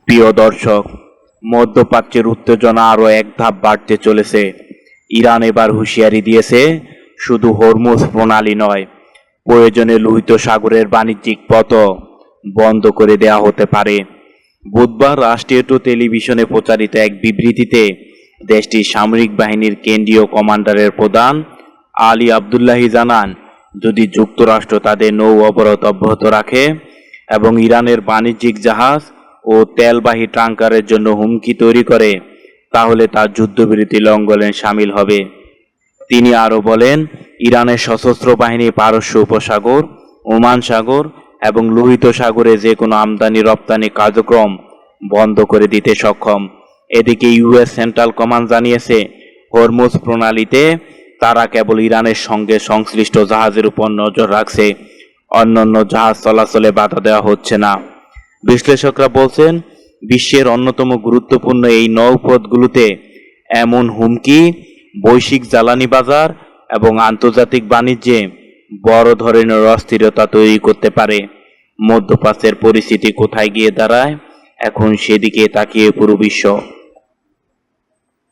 প্রিয় দর্শক, মধ্যপ্রাচ্যের উত্তেজনা আরও এক ধাপ বাড়তে চলেছে। ইরান এবার হুঁশিয়ারি দিয়েছে, শুধু হরমুজ প্রণালী নয়, প্রয়োজনে লোহিত সাগরের বাণিজ্যিক পথও বন্ধ করে দেওয়া হতে পারে। বুধবার রাষ্ট্রীয় টেলিভিশনে প্রচারিত এক বিবৃতিতে দেশটির সামরিক বাহিনীর কেন্দ্রীয় কমান্ডারের প্রধান আলী আবদুল্লাহি জানান, যদি যুক্তরাষ্ট্র তাদের নৌ অবরোধ অব্যাহত রাখে এবং ইরানের বাণিজ্যিক জাহাজ ও তেলবাহী ট্যাঙ্কারের জন্য হুমকি তৈরি করে, তাহলে তার যুদ্ধবিরতি লঙ্ঘনে সামিল হবে। তিনি আরও বলেন, ইরানের সশস্ত্র বাহিনী পারস্য উপসাগর, ওমান সাগর এবং লোহিত সাগরে যে কোনো আমদানি রপ্তানি কার্যক্রম বন্ধ করে দিতে সক্ষম। এদিকে ইউএস সেন্ট্রাল কমান্ড জানিয়েছে, হরমুজ প্রণালীতে তারা কেবল ইরানের সঙ্গে সংশ্লিষ্ট জাহাজের উপর নজর রাখছে, অন্যান্য জাহাজ চলাচলে বাধা দেওয়া হচ্ছে না। বিশ্লেষকরা বলছেন, বিশ্বের অন্যতম গুরুত্বপূর্ণ এই নৌপথগুলোতে এমন হুমকি বৈশ্বিক জ্বালানি বাজার এবং আন্তর্জাতিক বাণিজ্যে বড় ধরনের অস্থিরতা তৈরি করতে পারে। মধ্যপ্রাচ্যের পরিস্থিতি কোথায় গিয়ে দাঁড়ায়, এখন সেদিকে তাকিয়ে পুরো বিশ্ব।